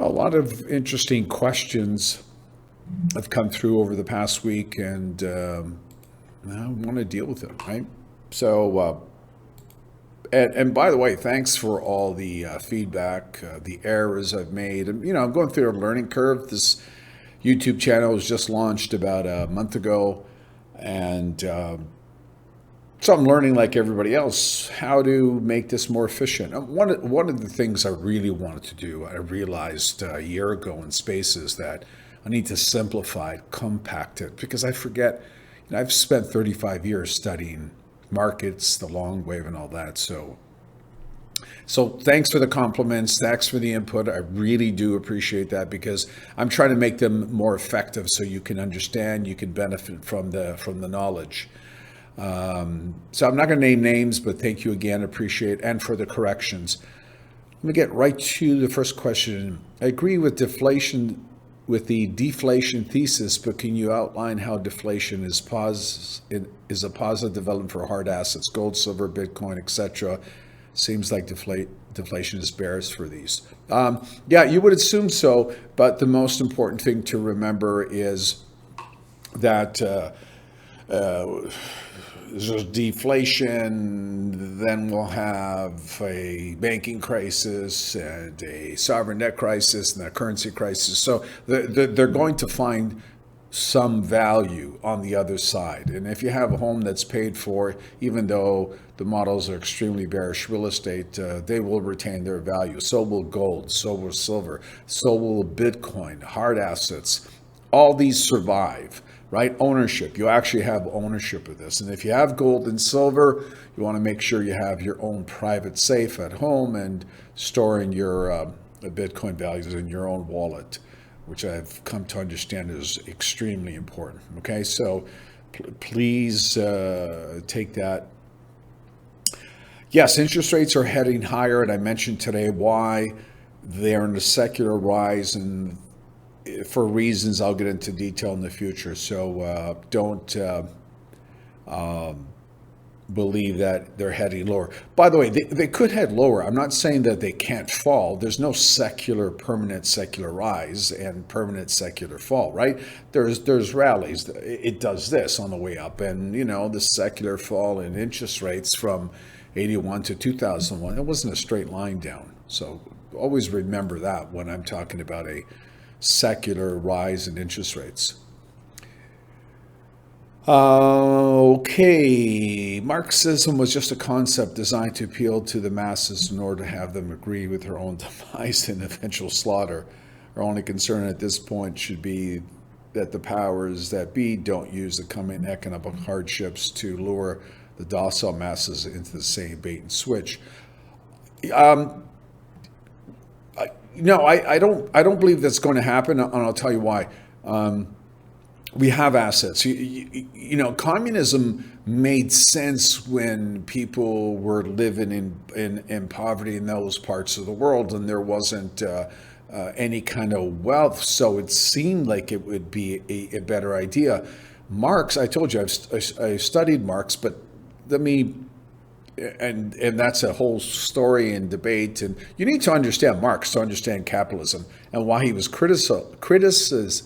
Well, a lot of interesting questions have come through over the past week, and I want to deal with them, right? So, and by the way, thanks for all the feedback, the errors I've made. And, I'm going through a learning curve. This YouTube channel was just launched about a month ago, and so I'm learning, like everybody else, how to make this more efficient. One of the things I really wanted to do, I realized a year ago in Spaces, that I need to simplify it, compact it, because I forget. I've spent 35 years studying markets, the LongWave, and all that. So thanks for the compliments. Thanks for the input. I really do appreciate that, because I'm trying to make them more effective so you can understand, you can benefit from the knowledge. So I'm not going to name names, but thank you again. Appreciate it, and for the corrections. Let me get right to the first question. I agree with the deflation thesis, but can you outline how deflation is a positive development for hard assets, gold, silver, Bitcoin, etc.? Seems like deflation is bearish for these. Yeah, you would assume so, but the most important thing to remember is that there's deflation, then we'll have a banking crisis and a sovereign debt crisis and a currency crisis. So they're going to find some value on the other side. And if you have a home that's paid for, even though the models are extremely bearish real estate, they will retain their value. So will gold, so will silver, so will Bitcoin, hard assets. All these survive. Right? Ownership. You actually have ownership of this. And if you have gold and silver, you want to make sure you have your own private safe at home and storing your Bitcoin values in your own wallet, which I've come to understand is extremely important. Okay, so please take that. Yes, interest rates are heading higher, and I mentioned today why they're in a secular rise, and for reasons I'll get into detail in the future. So don't believe that they're heading lower. By the way, they could head lower. I'm not saying that they can't fall. There's no permanent secular rise and permanent secular fall, right? There's rallies. It does this on the way up. And, the secular fall in interest rates from 81 to 2001, it wasn't a straight line down. So always remember that when I'm talking about a secular rise in interest rates. Okay, Marxism was just a concept designed to appeal to the masses in order to have them agree with their own demise and eventual slaughter. Our only concern at this point should be that the powers that be don't use the coming economic hardships to lure the docile masses into the same bait and switch. No, I don't believe that's going to happen, and I'll tell you why. We have assets. Communism made sense when people were living in poverty in those parts of the world, and there wasn't any kind of wealth. So it seemed like it would be a better idea. Marx, I told you, I studied Marx, but let me. And that's a whole story and debate. And you need to understand Marx to understand capitalism and why he was criticized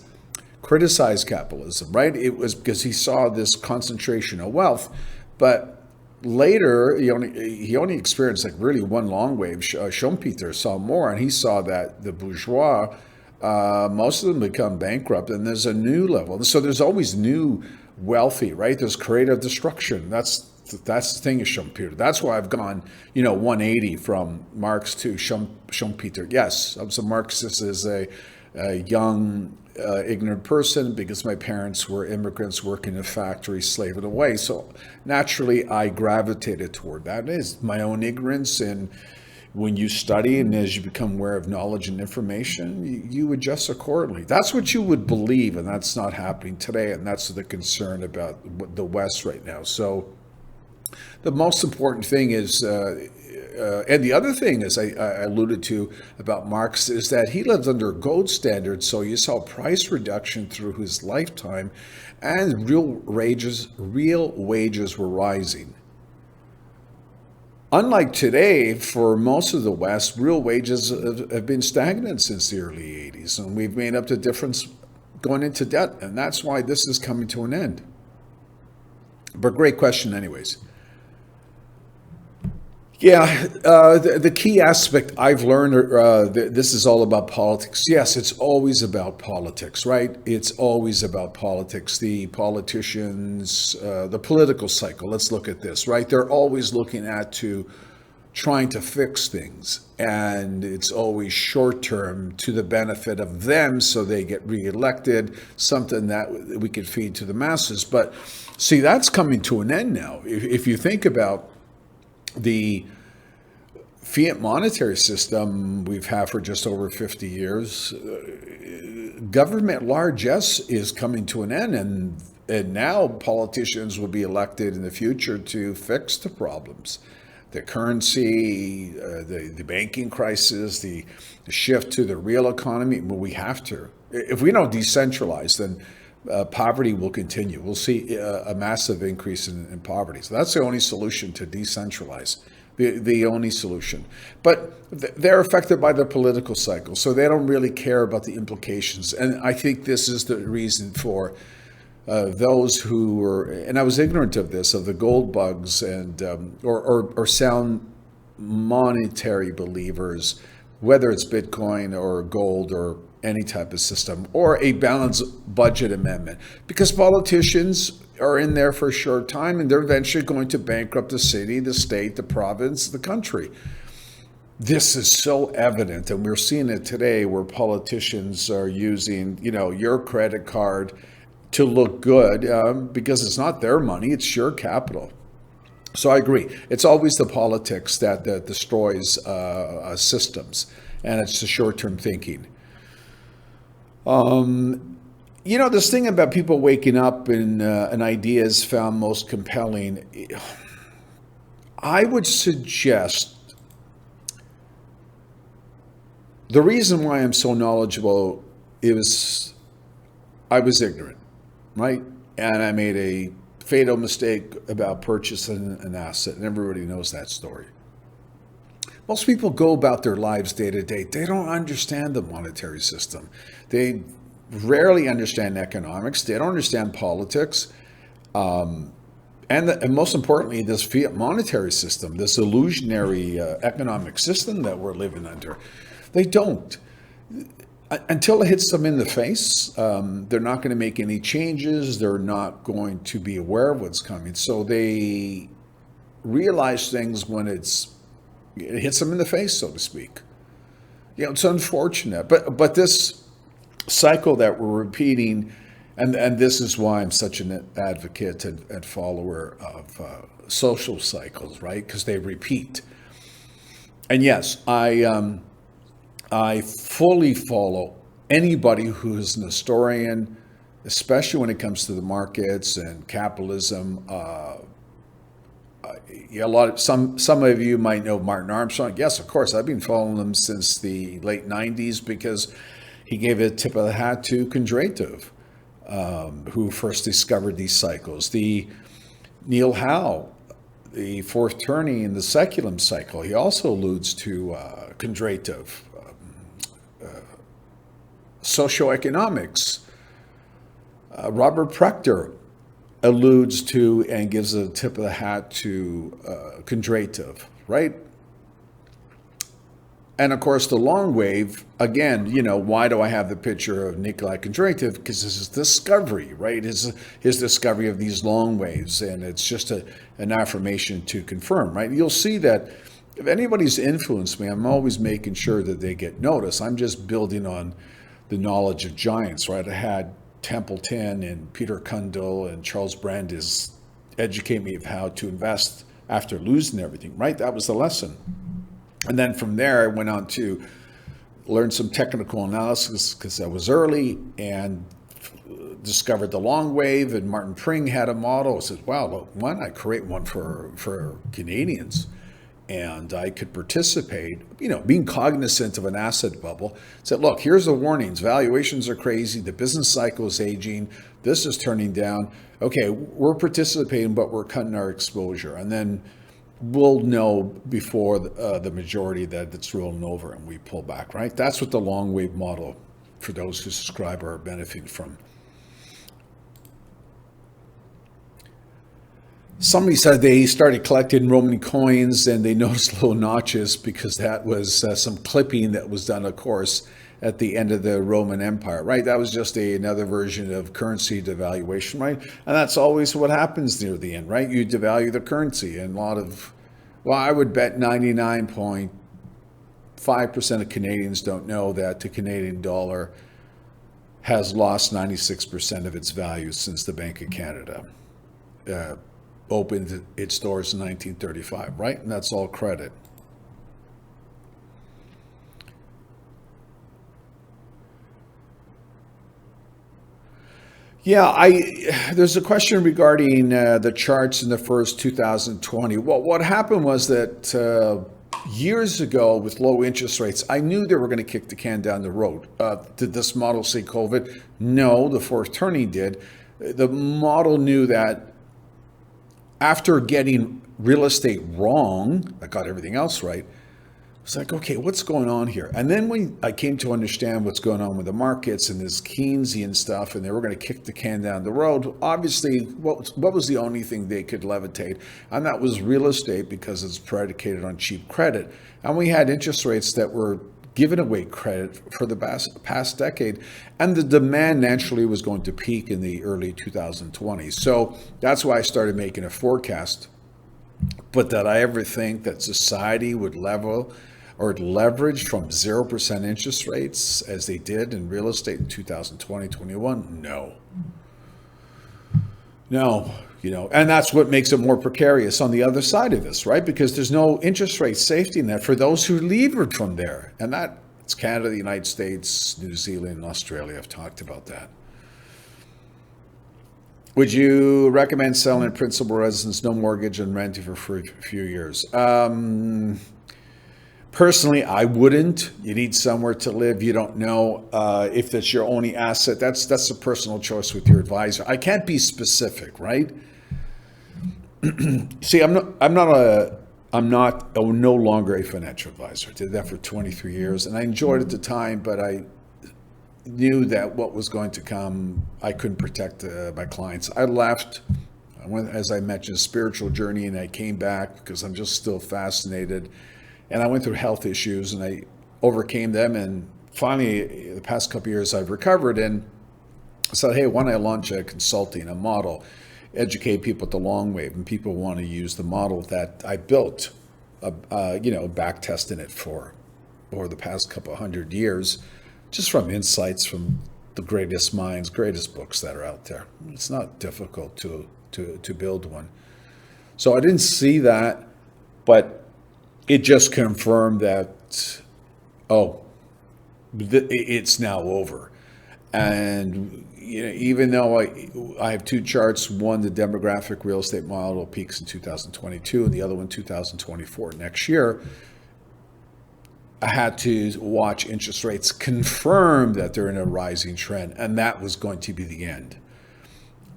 capitalism, right? It was because he saw this concentration of wealth. But later, he only experienced like really one LongWave. Schumpeter saw more, and he saw that the bourgeois, most of them become bankrupt, and there's a new level. So there's always new wealthy, right? There's creative destruction. That's the thing is Schumpeter. That's why I've gone, 180 from Marx to Schumpeter. Yes, I was a Marxist as a young, ignorant person because my parents were immigrants working in a factory, slaving away. So naturally, I gravitated toward that. It is my own ignorance, and when you study and as you become aware of knowledge and information, you adjust accordingly. That's what you would believe, and that's not happening today, and that's the concern about the West right now. So the most important thing is, and the other thing, as I alluded to about Marx, is that he lived under gold standards, so you saw price reduction through his lifetime, and real wages were rising. Unlike today, for most of the West, real wages have been stagnant since the early 80s, and we've made up the difference going into debt, and that's why this is coming to an end. But great question, anyways. Yeah, the key aspect I've learned, this is all about politics. Yes, it's always about politics, right? It's always about politics. The politicians, the political cycle, let's look at this, right? They're always looking at to trying to fix things, and it's always short term to the benefit of them so they get reelected, something that we could feed to the masses. But see, that's coming to an end now. If you think about the fiat monetary system we've had for just over 50 years, government largesse is coming to an end, and now politicians will be elected in the future to fix the problems. The currency, the banking crisis, the shift to the real economy. Well, we have to. If we don't decentralize, then poverty will continue. We'll see a massive increase in poverty. So that's the only solution, to decentralize. The only solution. But they're affected by the political cycle, so they don't really care about the implications. And I think this is the reason for those who were, and I was ignorant of this, of the gold bugs and or sound monetary believers, whether it's Bitcoin or gold or any type of system, or a balanced budget amendment, because politicians are in there for a short time and they're eventually going to bankrupt the city, the state, the province, the country. This is so evident, and we're seeing it today where politicians are using, your credit card to look good because it's not their money, it's your capital. So I agree. It's always the politics that destroys systems, and it's the short-term thinking. This thing about people waking up and ideas found most compelling, I would suggest the reason why I'm so knowledgeable is I was ignorant, right? And I made a fatal mistake about purchasing an asset, and everybody knows that story. Most people go about their lives day to day. They don't understand the monetary system. They rarely understand economics. They don't understand politics. And most importantly, this fiat monetary system, this illusionary economic system that we're living under. They don't. Until it hits them in the face, they're not going to make any changes. They're not going to be aware of what's coming. So they realize things when it hits them in the face, so to speak. It's unfortunate. But this cycle that we're repeating, and this is why I'm such an advocate and follower of social cycles, right? Because they repeat. And yes, I fully follow anybody who is an historian, especially when it comes to the markets and capitalism. Some of you might know Martin Armstrong. Yes, of course, I've been following him since the late 90s because he gave a tip of the hat to Kondratev, who first discovered these cycles. The Neil Howe, the fourth turning in the Seculum cycle, he also alludes to Kondratev. Socioeconomics, Robert Prechter alludes to and gives a tip of the hat to Kondratev, right? And of course, the LongWave, again, why do I have the picture of Nikolai Kondratev? Because this is discovery, right? His discovery of these long waves, and it's just an affirmation to confirm, right? You'll see that if anybody's influenced me, I'm always making sure that they get noticed. I'm just building on the knowledge of giants, right? I had Templeton and Peter Cundall and Charles Brandeis educate me of how to invest after losing everything, right? That was the lesson. And then from there, I went on to learn some technical analysis because I was early and discovered the LongWave, and Martin Pring had a model. I said, wow, why don't I create one for Canadians? And I could participate, being cognizant of an asset bubble. Said, look, here's the warnings. Valuations are crazy. The business cycle is aging. This is turning down. Okay, we're participating, but we're cutting our exposure. And then we'll know before the majority that it's rolling over and we pull back, right? That's what the LongWave model, for those who subscribe, are benefiting from. Somebody said they started collecting Roman coins and they noticed little notches because that was some clipping that was done, of course, at the end of the Roman Empire, right? That was just another version of currency devaluation, right? And that's always what happens near the end, right? You devalue the currency, and a lot of, well, I would bet 99.5% of Canadians don't know that the Canadian dollar has lost 96% of its value since the Bank of Canada opened its doors in 1935, right? And that's all credit. Yeah, there's a question regarding the charts in the first 2020. Well, what happened was that years ago with low interest rates, I knew they were going to kick the can down the road. Did this model see COVID? No, the fourth turning did. The model knew that after getting real estate wrong, I got everything else right. It's like, okay, what's going on here? And then when I came to understand what's going on with the markets and this Keynesian stuff, and they were going to kick the can down the road, obviously, what was the only thing they could levitate? And that was real estate, because it's predicated on cheap credit. And we had interest rates that were giving away credit for the past decade. And the demand naturally was going to peak in the early 2020s. So that's why I started making a forecast. But did I ever think that society would level or leverage from 0% interest rates as they did in real estate in 2020, 21? No, and that's what makes it more precarious on the other side of this, right? Because there's no interest rate safety net for those who levered from there. And it's Canada, the United States, New Zealand, and Australia. I've talked about that. Would you recommend selling principal residence, no mortgage, and renting for a few years? Personally, I wouldn't. You need somewhere to live. You don't know if that's your only asset. That's a personal choice with your advisor. I can't be specific, right? See, I'm no longer a financial advisor. I did that for 23 years, and I enjoyed it at the time, but I knew that what was going to come, I couldn't protect my clients. I left. I went, as I mentioned, a spiritual journey, and I came back because I'm just still fascinated. And I went through health issues, and I overcame them. And finally, the past couple of years, I've recovered and said, hey, why don't I launch a model, educate people at the LongWave, and people want to use the model that I built, back testing it for over the past couple of 100 years, just from insights from the greatest minds, greatest books that are out there. It's not difficult to build one. So I didn't see that, but it just confirmed that, it's now over. And even though I have two charts, one, the demographic real estate model peaks in 2022, and the other one, 2024, next year, I had to watch interest rates confirm that they're in a rising trend, and that was going to be the end.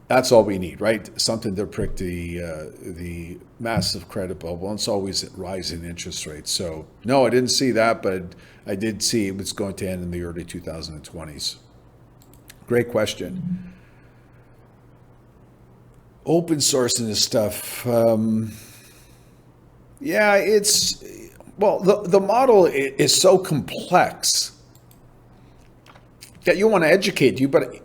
That's all we need, right? Something to prick the massive credit bubble, and it's always rising interest rates. So no, I didn't see that, but I did see it was going to end in the early 2020s. Great question. Open sourcing this stuff. The model is so complex that you want to educate you, but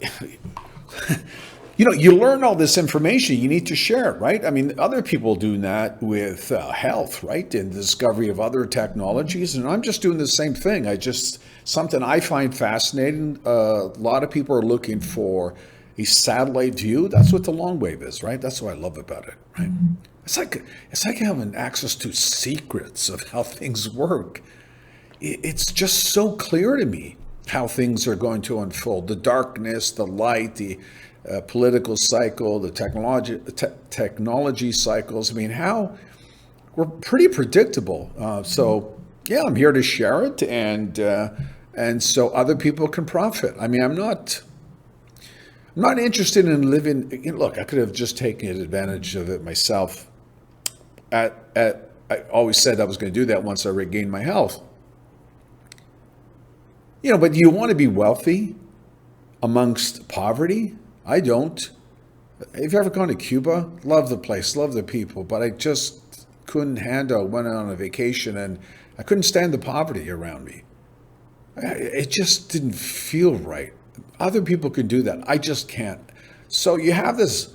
you learn all this information, you need to share it, right? I mean, other people do that with health, right? And the discovery of other technologies. And I'm just doing the same thing. Something I find fascinating. A lot of people are looking for a satellite view. That's what the LongWave is, right? That's what I love about it, right? It's like having access to secrets of how things work. It's just so clear to me how things are going to unfold. The darkness, the light, the political cycle, the technology cycles. I mean, we're pretty predictable. So yeah, I'm here to share it, and so other people can profit. I mean, I'm not interested in living. Look, I could have just taken advantage of it myself. I always said I was going to do that once I regained my health. You know, but you want to be wealthy amongst poverty? I don't. Have you ever gone to Cuba? Love the place, love the people, but I just couldn't handle. Went on a vacation and I couldn't stand the poverty around me. It just didn't feel right. Other people can do that. I just can't. So you have this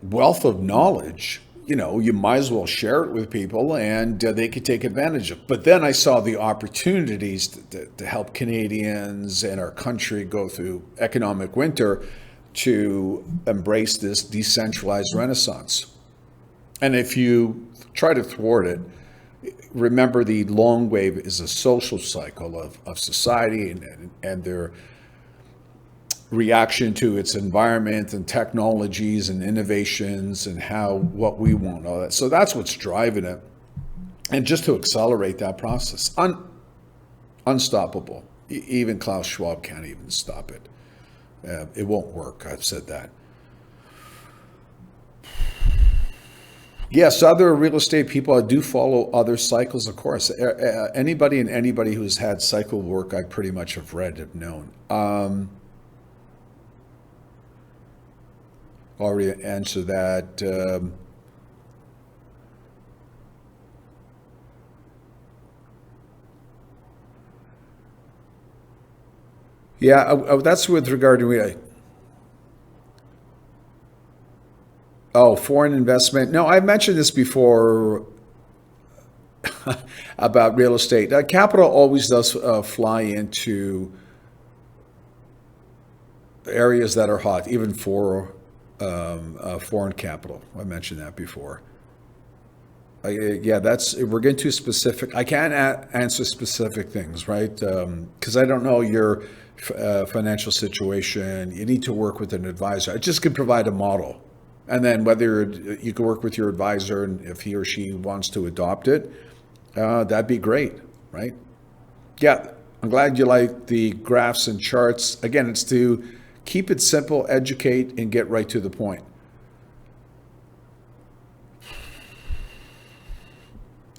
wealth of knowledge, you know, you might as well share it with people and they could take advantage of. But then I saw the opportunities to help Canadians and our country go through economic winter to embrace this decentralized renaissance. And if you try to thwart it, remember the LongWave is a social cycle of society and their reaction to its environment and technologies and innovations and what we want, all that. So that's what's driving it. And just to accelerate that process, unstoppable. Even Klaus Schwab can't even stop it. It won't work. I've said that. Yes, other real estate people do follow other cycles, of course. Anybody who's had cycle work, I pretty much have read, have known. Already answered that. Yeah, that's with regard to foreign investment. No, I mentioned this before about real estate. Capital always does fly into areas that are hot, even for foreign capital. I mentioned that before. Yeah, we're getting too specific. I can't answer specific things, right? Because I don't know your financial situation. You need to work with an advisor. I just can provide a model. And then whether you can work with your advisor and if he or she wants to adopt it, that'd be great, right? Yeah, I'm glad you like the graphs and charts. Again, it's to keep it simple, educate, and get right to the point.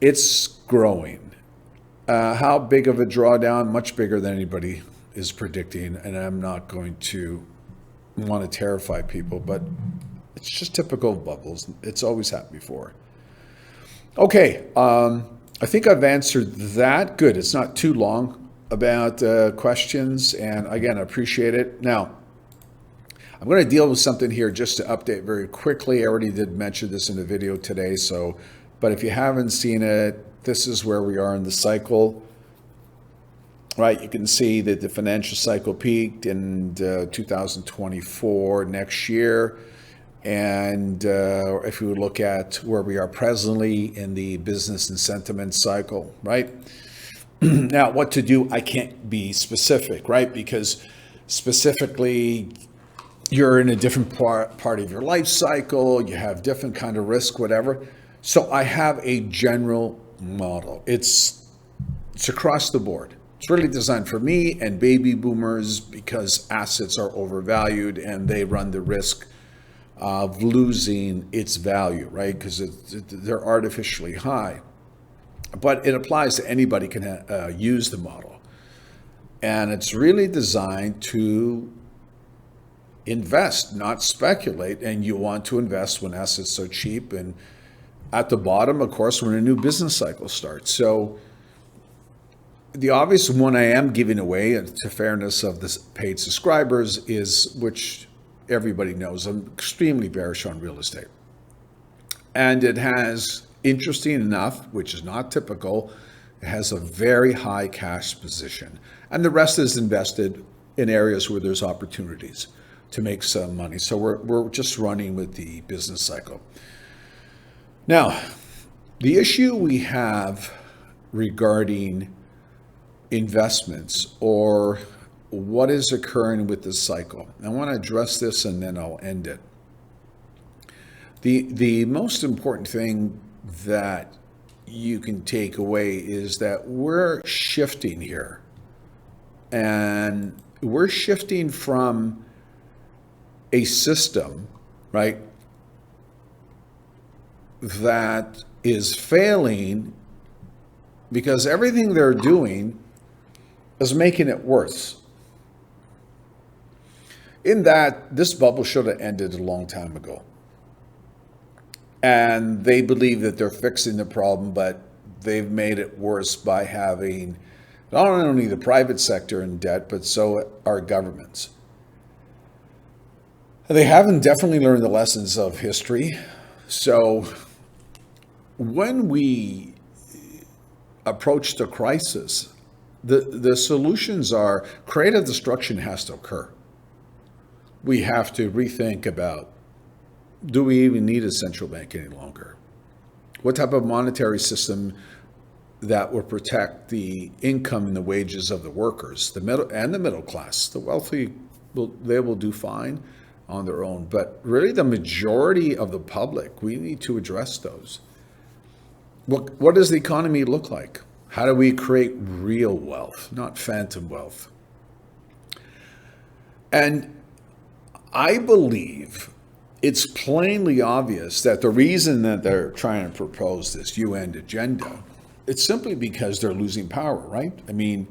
It's growing. How big of a drawdown? Much bigger than anybody is predicting, and I'm not going to want to terrify people, but it's just typical bubbles. It's always happened before. Okay, I think I've answered that. Good, it's not too long about questions, and again, I appreciate it. Now, I'm going to deal with something here just to update very quickly. I already did mention this in the video today, but if you haven't seen it, this is where we are in the cycle. Right, you can see that the financial cycle peaked in 2024 next year. And if we look at where we are presently in the business and sentiment cycle, right? Now, what to do, I can't be specific, right? Because specifically, you're in a different part of your life cycle, you have different kind of risk, whatever. So I have a general model. It's across the board. It's really designed for me and baby boomers because assets are overvalued and they run the risk of losing its value, right? Because they're artificially high. But it applies to anybody can use the model. And it's really designed to invest, not speculate. And you want to invest when assets are cheap. And at the bottom, of course, when a new business cycle starts. So the obvious one I am giving away, to fairness of the paid subscribers, is, which everybody knows, I'm extremely bearish on real estate. And it has, interesting enough, which is not typical, it has a very high cash position. And the rest is invested in areas where there's opportunities to make some money. So we're just running with the business cycle. Now, the issue we have regarding investments or what is occurring with this cycle. I want to address this and then I'll end it. The most important thing that you can take away is that we're shifting here. And we're shifting from a system, right, that is failing because everything they're doing is making it worse. In that, this bubble should have ended a long time ago. And they believe that they're fixing the problem, but they've made it worse by having not only the private sector in debt, but so are governments. They haven't definitely learned the lessons of history. So when we approach the crisis, the solutions are creative destruction has to occur. We have to rethink about, do we even need a central bank any longer? What type of monetary system that will protect the income and the wages of the workers, the middle class? The wealthy, they will do fine on their own. But really the majority of the public, we need to address those. What does the economy look like? How do we create real wealth, not phantom wealth? And I believe it's plainly obvious that the reason that they're trying to propose this UN agenda, it's simply because they're losing power, right? I mean,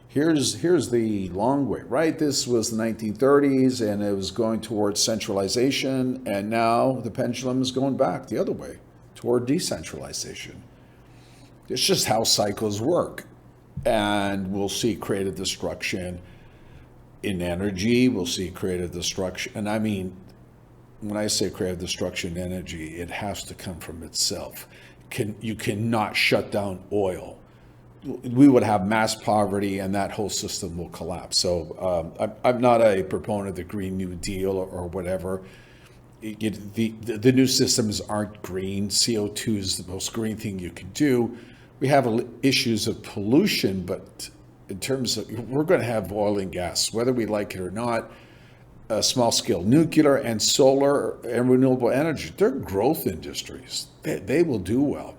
here's the LongWave, right? This was the 1930s, and it was going towards centralization, and now the pendulum is going back the other way, toward decentralization. It's just how cycles work. And we'll see creative destruction in energy, we'll see creative destruction. And I mean, when I say creative destruction in energy, it has to come from itself. You cannot shut down oil. We would have mass poverty and that whole system will collapse. So I'm not a proponent of the Green New Deal or whatever. The new systems aren't green. CO2 is the most green thing you can do. We have issues of pollution, but in terms of, we're going to have oil and gas, whether we like it or not. Small scale nuclear and solar and renewable energy, they're growth industries. They will do well.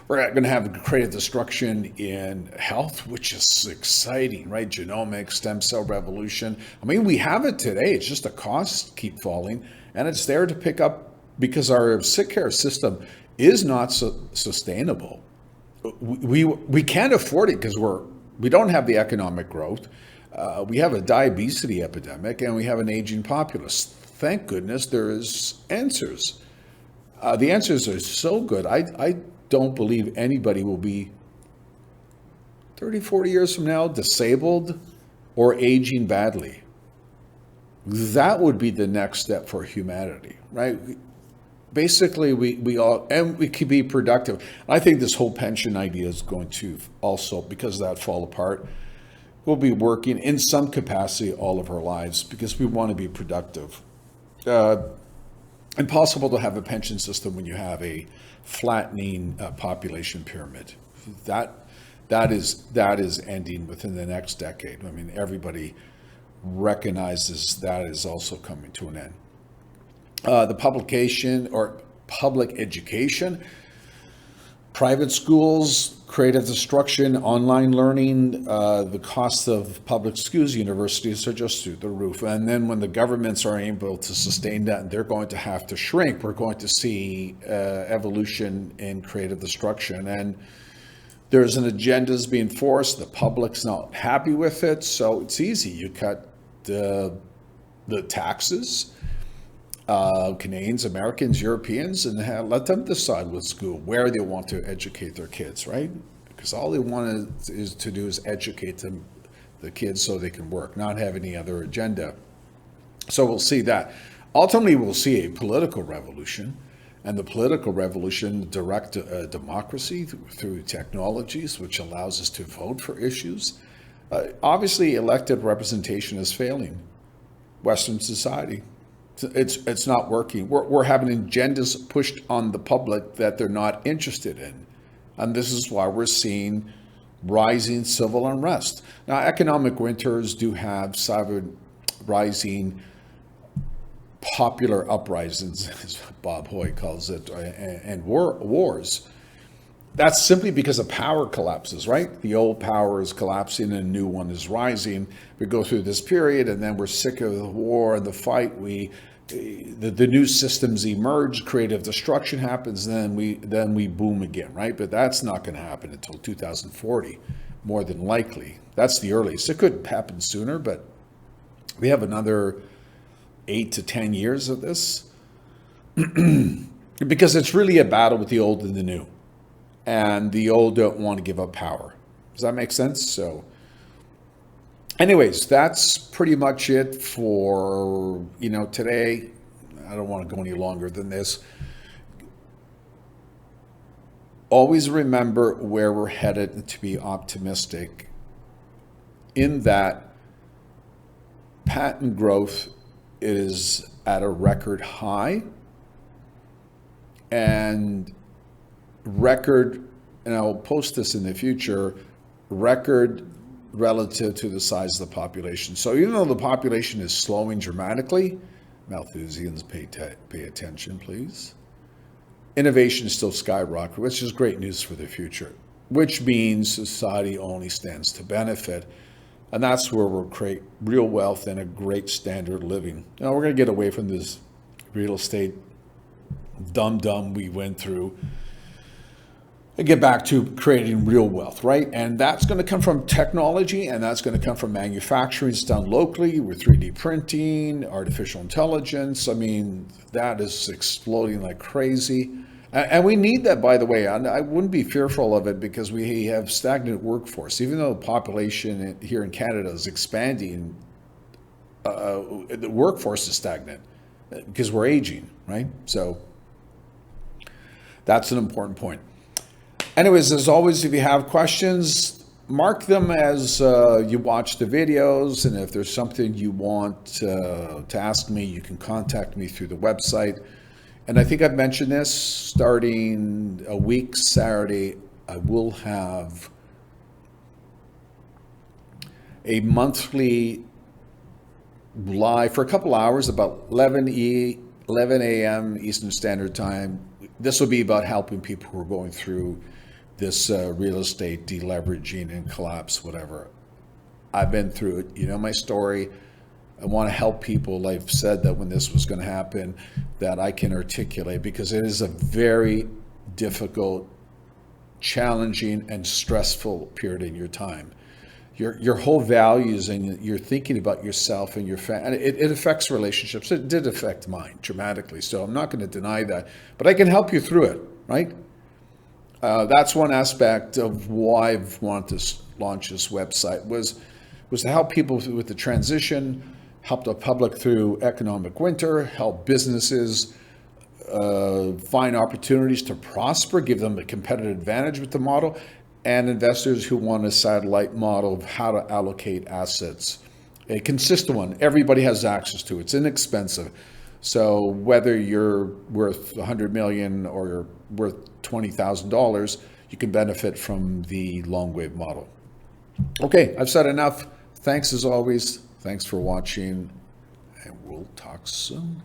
We're going to have creative destruction in health, which is exciting, right? Genomics, stem cell revolution. I mean, we have it today. It's just the costs keep falling, and it's there to pick up because our sick care system is not sustainable. We can't afford it because we don't have the economic growth. We have a diabetes epidemic, and we have an aging populace. Thank goodness there is answers. The answers are so good. I don't believe anybody will be 30, 40 years from now disabled or aging badly. That would be the next step for humanity, right? Basically, we all, and we could be productive. I think this whole pension idea is going to also, because of that, fall apart. We'll be working in some capacity all of our lives because we want to be productive. Impossible to have a pension system when you have a flattening population pyramid. That is ending within the next decade. I mean, everybody recognizes that is also coming to an end. The publication or public education, private schools, creative destruction, online learning, the cost of public schools, universities are just through the roof. And then when the governments are able to sustain that, they're going to have to shrink. We're going to see evolution in creative destruction. And there's an agenda that's being forced. The public's not happy with it. So it's easy. You cut the taxes. Canadians, Americans, Europeans, and let them decide what school, where they want to educate their kids, right? Because all they want to do is educate them, the kids, so they can work, not have any other agenda. So we'll see that. Ultimately, we'll see a political revolution, and the political revolution direct democracy through technologies, which allows us to vote for issues. Obviously, elected representation is failing Western society. It's not working. We're having agendas pushed on the public that they're not interested in. And this is why we're seeing rising civil unrest. Now, economic winters do have rising popular uprisings, as Bob Hoy calls it, and wars. That's simply because a power collapses, right? The old power is collapsing and a new one is rising. We go through this period and then we're sick of the war and the fight. We the new systems emerge, creative destruction happens, then we boom again, right? But that's not going to happen until 2040, more than likely. That's the earliest. It could happen sooner, but we have another 8 to 10 years of this because it's really a battle with the old and the new, and the old don't want to give up power. Does that make sense? So anyways, that's pretty much it for, today. I don't want to go any longer than this. Always remember where we're headed and to be optimistic in that patent growth is at a record high, and I'll post this in the future, record relative to the size of the population. So even though the population is slowing dramatically, Malthusians, pay attention, please. Innovation is still skyrocketing, which is great news for the future, which means society only stands to benefit. And that's where we'll create real wealth and a great standard of living. Now, we're going to get away from this real estate dum-dum we went through and get back to creating real wealth, right? And that's going to come from technology, and that's going to come from manufacturing. It's done locally with 3D printing, artificial intelligence. I mean, that is exploding like crazy. And we need that, by the way. I wouldn't be fearful of it because we have stagnant workforce. Even though the population here in Canada is expanding, the workforce is stagnant because we're aging, right? So that's an important point. Anyways, as always, if you have questions, mark them as you watch the videos. And if there's something you want to ask me, you can contact me through the website. And I think I've mentioned this, starting a week Saturday, I will have a monthly live for a couple hours, about 11 a.m. Eastern Standard Time. This will be about helping people who are going through this real estate deleveraging and collapse, whatever. I've been through it. You know my story. I want to help people. I've said that when this was going to happen, that I can articulate, because it is a very difficult, challenging, and stressful period in your time. Your whole values and you're thinking about yourself and your family. It affects relationships. It did affect mine dramatically. So I'm not going to deny that, but I can help you through it, right? That's one aspect of why I've wanted to launch this website was to help people with the transition, help the public through economic winter, help businesses find opportunities to prosper, give them a competitive advantage with the model, and investors who want a satellite model of how to allocate assets. A consistent one. Everybody has access to it. It's inexpensive. So whether you're worth $100 million or you're worth $20,000, you can benefit from the LongWave model. Okay, I've said enough. Thanks as always. Thanks for watching, and we'll talk soon.